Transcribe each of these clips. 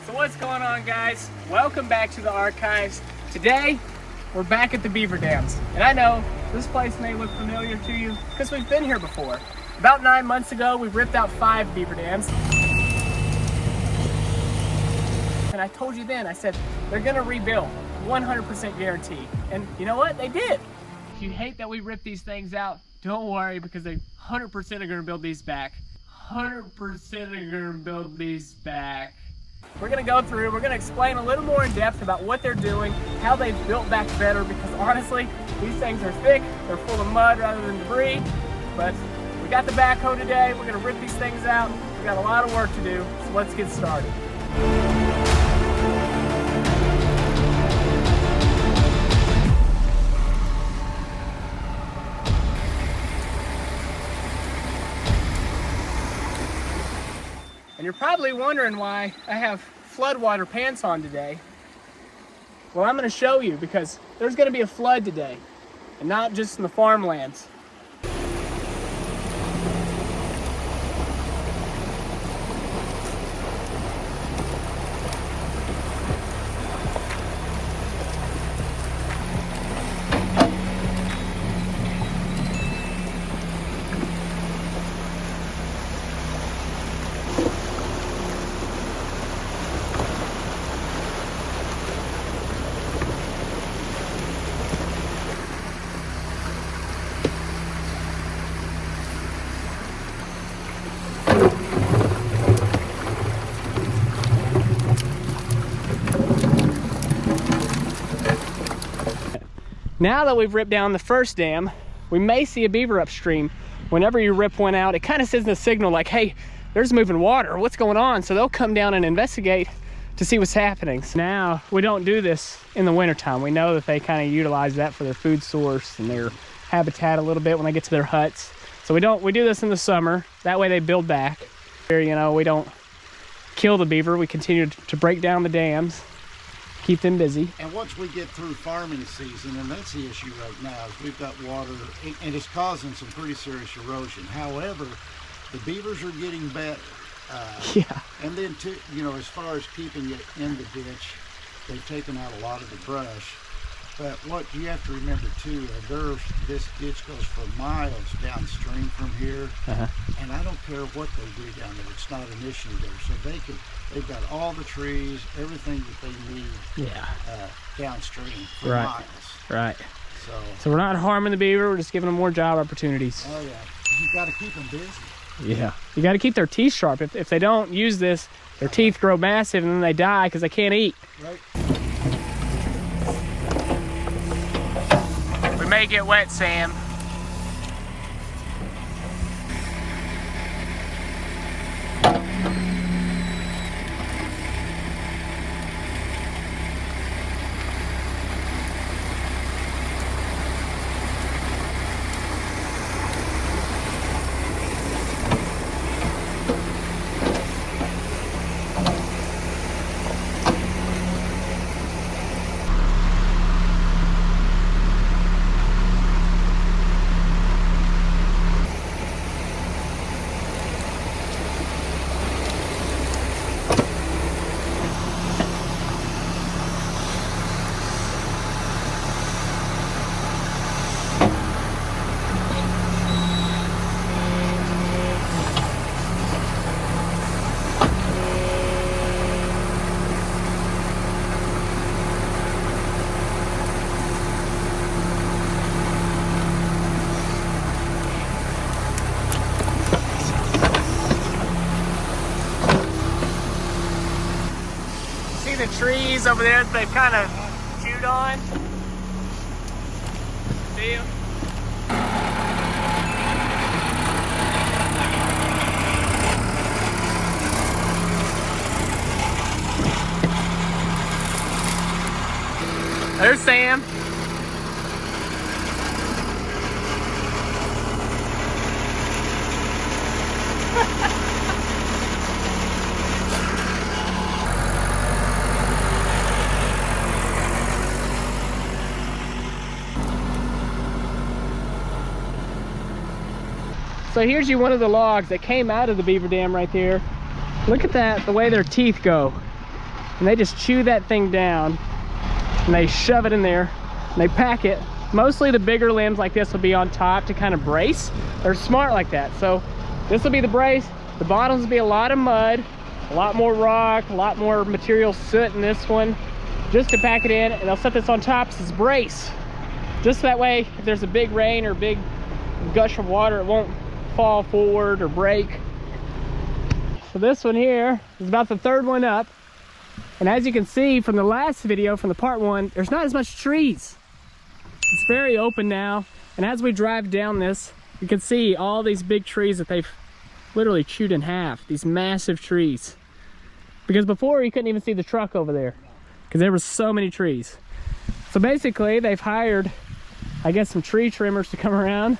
So what's going on, guys? Welcome back to the archives. Today, we're back at the Beaver Dams. And I know this place may look familiar to you because we've been here before. About 9 months ago, we ripped out 5 beaver dams. And I told you then, I said, they're gonna rebuild, 100% guarantee. And you know what? They did. If you hate that we ripped these things out, don't worry, because they 100% are gonna build these back. 100% are gonna build these back. We're gonna go through, we're gonna explain a little more in depth about what they're doing, how they've built back better, because honestly, these things are thick, they're full of mud rather than debris, but we got the backhoe today, we're gonna rip these things out, we got a lot of work to do, so let's get started. And you're probably wondering why I have floodwater pants on today. Well, I'm going to show you, because there's going to be a flood today, and not just in the farmlands. Now that we've ripped down the first dam, we may see a beaver upstream. Whenever you rip one out, it kind of sends a signal like, hey, there's moving water, what's going on? So they'll come down and investigate to see what's happening. So now, we don't do this in the wintertime. We know that they kind of utilize that for their food source and their habitat a little bit when they get to their huts. So we do this in the summer. That way they build back. Here, you know, we don't kill the beaver. We continue to break down the dams, keep them busy. And once we get through farming season, and that's the issue right now, is we've got water, and it's causing some pretty serious erosion. However, the beavers are getting better. Yeah. And then, too, you know, as far as keeping it in the ditch, they've taken out a lot of the brush. But what you have to remember, too, this ditch goes for miles downstream from here. And I don't care what they do down there, it's not an issue there. So they've got all the trees, everything that they need downstream for miles. Right. So we're not harming the beaver, we're just giving them more job opportunities. Oh yeah, you got to keep them busy. Yeah. You got to keep their teeth sharp. If they don't use this, their teeth grow massive and then they die because they can't eat. Right. We may get wet, Sam. The trees over there that they've kind of chewed on. See them? There's Sam. So here's you one of the logs that came out of the beaver dam right there. Look at that, the way their teeth go. and they just chew that thing down, and they shove it in there, and they pack it. Mostly the bigger limbs like this will be on top to kind of brace. They're smart like that. So this will be the brace. The bottoms will be a lot of mud, a lot more rock, a lot more material soot in this one, just to pack it in, and they'll set this on top as its brace. Just that way, if there's a big rain or big gush of water, it won't fall forward or break. So this one here is about the third one up. And as you can see from the last video, from the part one, there's not as much trees. It's very open now. And as we drive down this, you can see all these big trees that they've literally chewed in half. These massive trees. Because before you couldn't even see the truck over there, because there were so many trees. So basically they've hired, I guess, some tree trimmers to come around.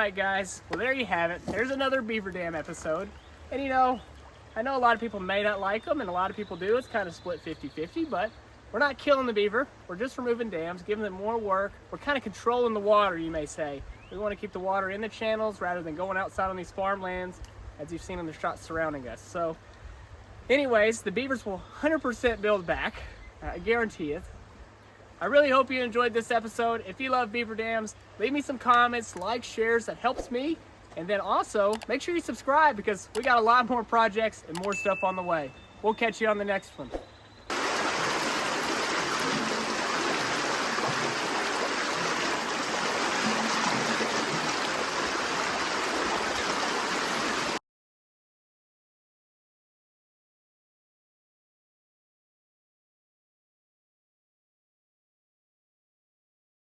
Alright guys, well there you have it. There's another Beaver Dam episode. And you know, I know a lot of people may not like them, and a lot of people do. It's kind of split 50-50, but we're not killing the beaver. We're just removing dams, giving them more work. We're kind of controlling the water, you may say. We want to keep the water in the channels rather than going outside on these farmlands, as you've seen in the shots surrounding us. So anyways, the beavers will 100% build back. I guarantee it. I really hope you enjoyed this episode. If you love beaver dams, leave me some comments, like, shares. That helps me. And then also, make sure you subscribe because we got a lot more projects and more stuff on the way. We'll catch you on the next one.